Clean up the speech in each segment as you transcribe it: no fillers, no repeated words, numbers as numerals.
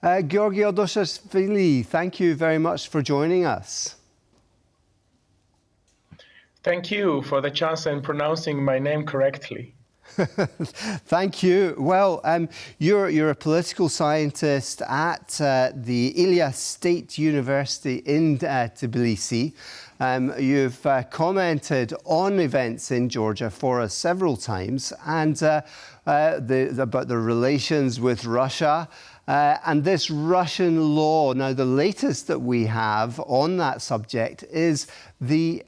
Georgi Odoshashvili, thank you very much for joining us. Thank you for the chance in pronouncing my name correctly. Thank you. Well, you're a political scientist at the Ilyas State University in Tbilisi. You've commented on events in Georgia for us several times, and about the relations with Russia. And this Russian law. Now, the latest that we have on that subject is the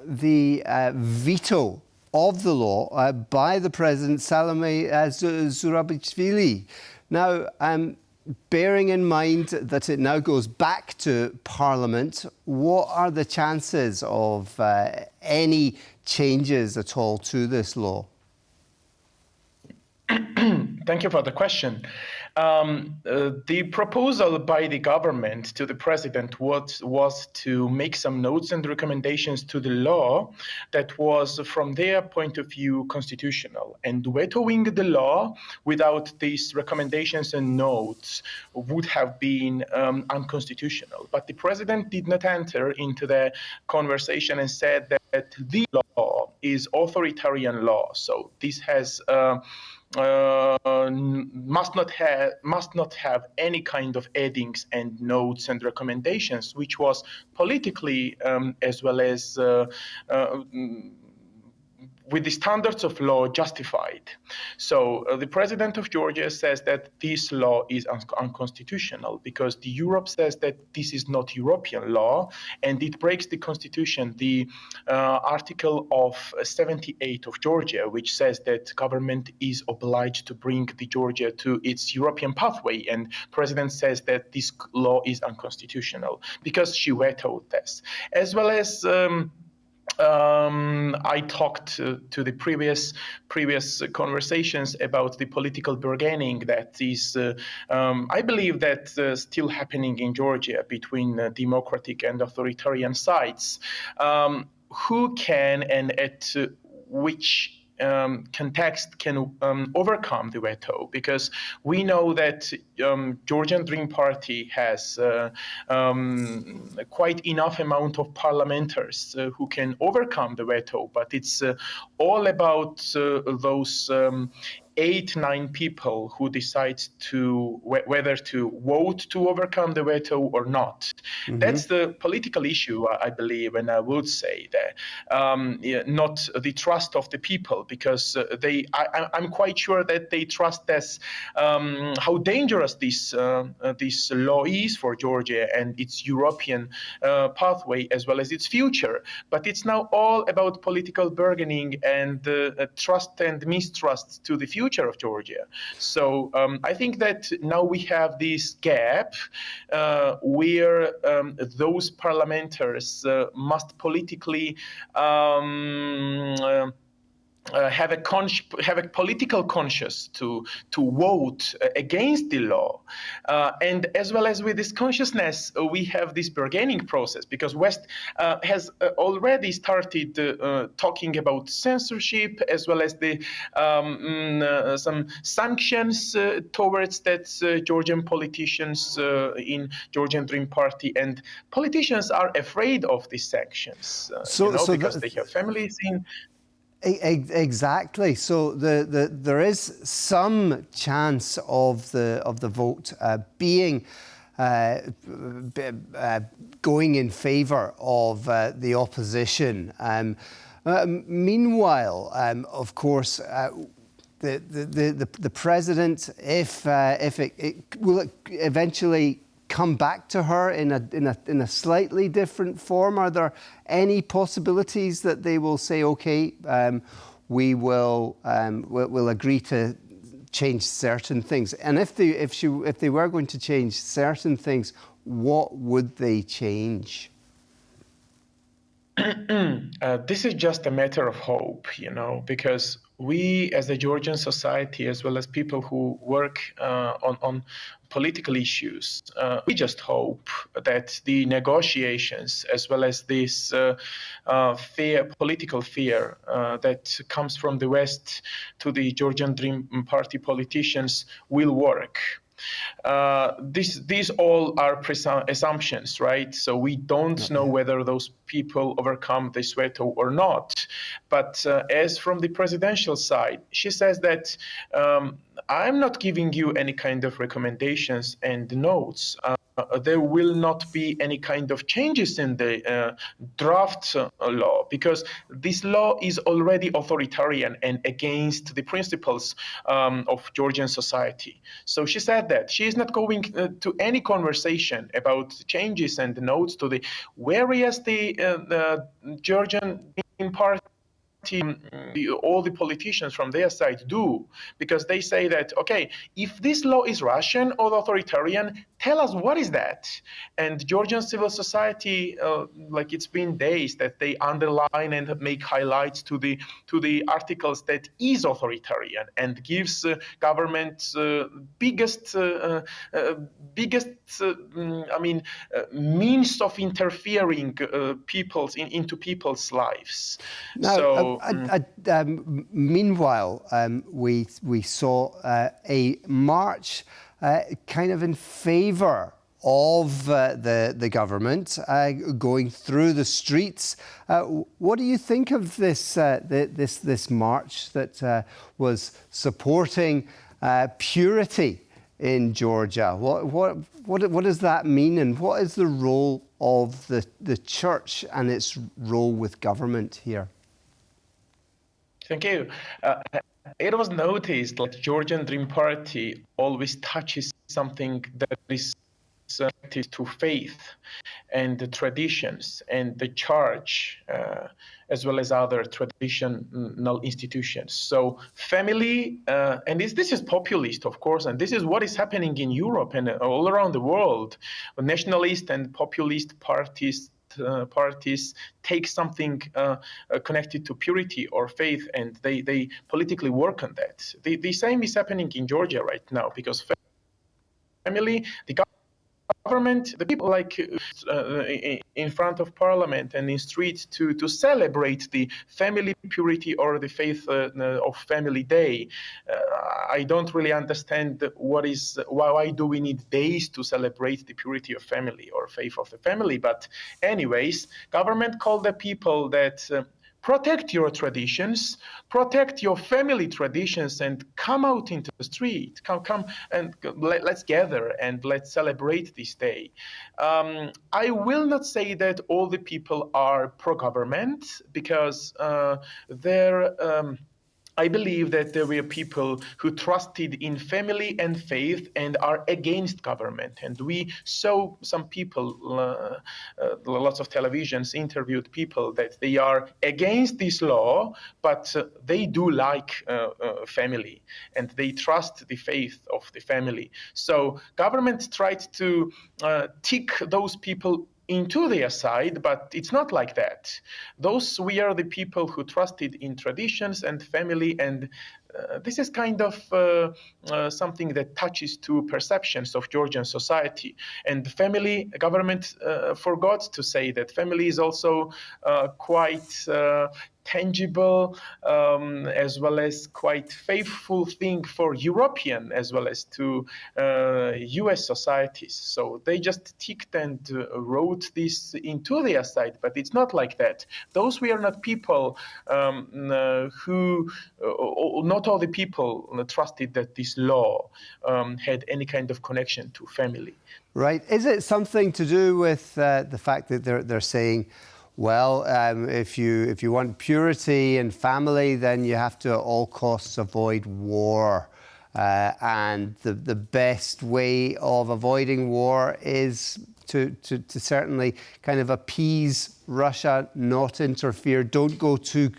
veto of the law by the President Salome Zurabishvili. Now, bearing in mind that it now goes back to Parliament, what are the chances of any changes at all to this law? Thank you for the question. The proposal by the government to the president was to make some notes and recommendations to the law that was, from their point of view, constitutional. And vetoing the law without these recommendations and notes would have been unconstitutional. But the president did not enter into the conversation and said that the law is authoritarian law. So this has must not have any kind of addings and notes and recommendations, which was politically as well as with the standards of law justified. So the president of Georgia says that this law is unconstitutional because the Europe says that this is not European law and it breaks the constitution, the article of 78 of Georgia, which says that government is obliged to bring the Georgia to its European pathway, and president says that this law is unconstitutional because she vetoed this, as well as I talked to the previous conversations about the political bargaining that is, I believe, that still happening in Georgia between democratic and authoritarian sides. Who can and at which context can overcome the veto, because we know that Georgian Dream Party has quite enough amount of parliamentarians who can overcome the veto, but it's all about those 8-9 people who decide to whether to vote to overcome the veto or not. Mm-hmm. That's the political issue, I believe, and I would say that not the trust of the people, because I'm quite sure that they trust this, how dangerous this law is for Georgia and its European pathway as well as its future. But it's now all about political bargaining and trust and mistrust to the future of Georgia. So I think that now we have this gap where those parliamentarians must politically have a political conscience to vote against the law, and as well as with this consciousness, we have this bargaining process, because West has already started talking about censorship as well as the some sanctions towards that Georgian politicians in Georgian Dream Party, and politicians are afraid of these sanctions, because they have families in. Exactly. So there is some chance of the vote being going in favour of the opposition. Meanwhile, of course, the president, if it will eventually come back to her in a slightly different form? Are there any possibilities that they will say, okay, we'll agree to change certain things? And if they were going to change certain things, what would they change? This is just a matter of hope, because we as a Georgian society, as well as people who work on political issues, we just hope that the negotiations, as well as this political fear that comes from the West to the Georgian Dream Party politicians, will work. These all are assumptions, right? So we don't know whether those people overcome this veto or not. But as from the presidential side, she says that I'm not giving you any kind of recommendations and notes. There will not be any kind of changes in the draft law, because this law is already authoritarian and against the principles of Georgian society. So she said that she is not going to any conversation about changes and notes to the, whereas the Georgian party, all the politicians from their side do, because they say that, okay, if this law is Russian or authoritarian, tell us what is that. And Georgian civil society, like it's been days that they underline and make highlights to the articles that is authoritarian and gives government biggest means of interfering into people's lives. Now, So meanwhile, we saw a march kind of in favour of the government going through the streets. What do you think of this this march that was supporting purity in Georgia? What does that mean, and what is the role of the church and its role with government here? Thank you. It was noticed that Georgian Dream Party always touches something that is connected to faith and the traditions and the church, as well as other traditional institutions. So family, and this is populist, of course, and this is what is happening in Europe and all around the world. Nationalist and populist parties take something connected to purity or faith, and they politically work on that. The same is happening in Georgia right now, because family, the government, the people, like in front of parliament and in streets to celebrate the family purity or the faith of Family Day. I don't really understand why do we need days to celebrate the purity of family or faith of the family. But anyways, government called the people that protect your traditions, protect your family traditions, and come out into the street. Come and let's gather and let's celebrate this day. I will not say that all the people are pro-government, because I believe that there were people who trusted in family and faith and are against government. And we saw some people, lots of televisions interviewed people that they are against this law, but they do like family and they trust the faith of the family. So government tried to tick those people into their side, but it's not like that. We are the people who trusted in traditions and family, and this is kind of something that touches to perceptions of Georgian society. And family, government forgot to say that family is also quite tangible, as well as quite faithful thing for European as well as to US societies. So they just ticked and wrote this into their side, but it's not like that. Those were not people who, not all the people trusted that this law had any kind of connection to family. Right. Is it something to do with the fact that they're saying, well, if you want purity and family, then you have to at all costs avoid war. And the best way of avoiding war is to certainly kind of appease Russia, not interfere, don't go too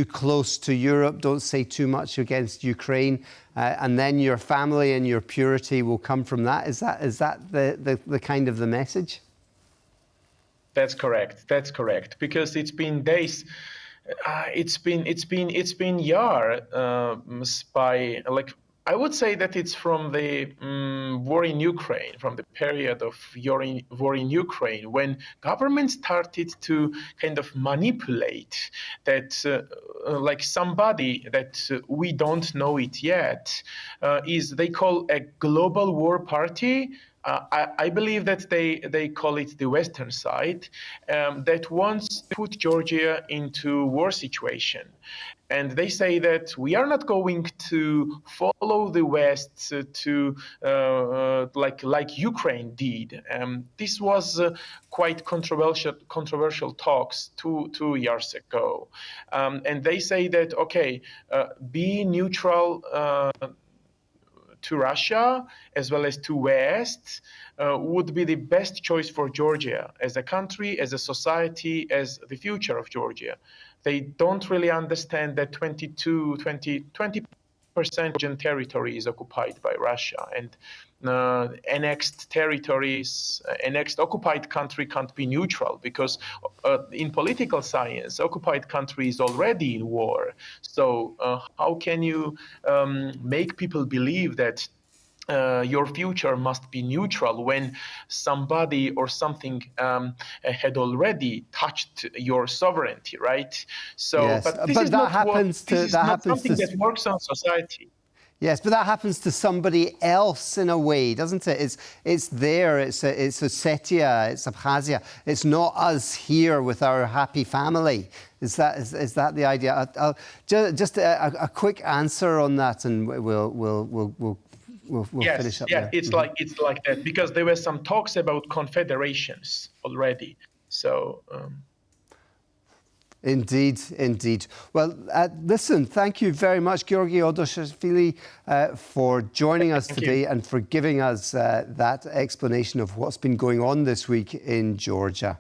close to Europe, don't say too much against Ukraine, and then your family and your purity will come from that. Is that the kind of the message? That's correct. That's correct. Because it's been days, it's been years by, like, I would say that it's from the war in Ukraine, from the period of war in Ukraine, when government started to kind of manipulate that, like somebody that we don't know it yet, they call a global war party. I believe that they call it the Western side, that wants to put Georgia into war situation. And they say that we are not going to follow the West like Ukraine did. This was quite controversial talks two years ago. And they say that, okay, be neutral to Russia as well as to West would be the best choice for Georgia as a country, as a society, as the future of Georgia. They don't really understand that 20% Georgian territory is occupied by Russia, and annexed territories, annexed occupied country can't be neutral because in political science, occupied country is already in war. So how can you make people believe that your future must be neutral when somebody or something had already touched your sovereignty, right? So, Yes, but this but is not something to that works on society. yes, but that happens to somebody else in a way, doesn't it? It's there. It's Ossetia. It's Abkhazia. It's not us here with our happy family. Is that the idea? Just a quick answer on that, and we'll finish up there. It's like that because there were some talks about confederations already. So. Indeed. Well, listen, thank you very much, Georgi Odoshashvili, for joining us today and for giving us that explanation of what's been going on this week in Georgia.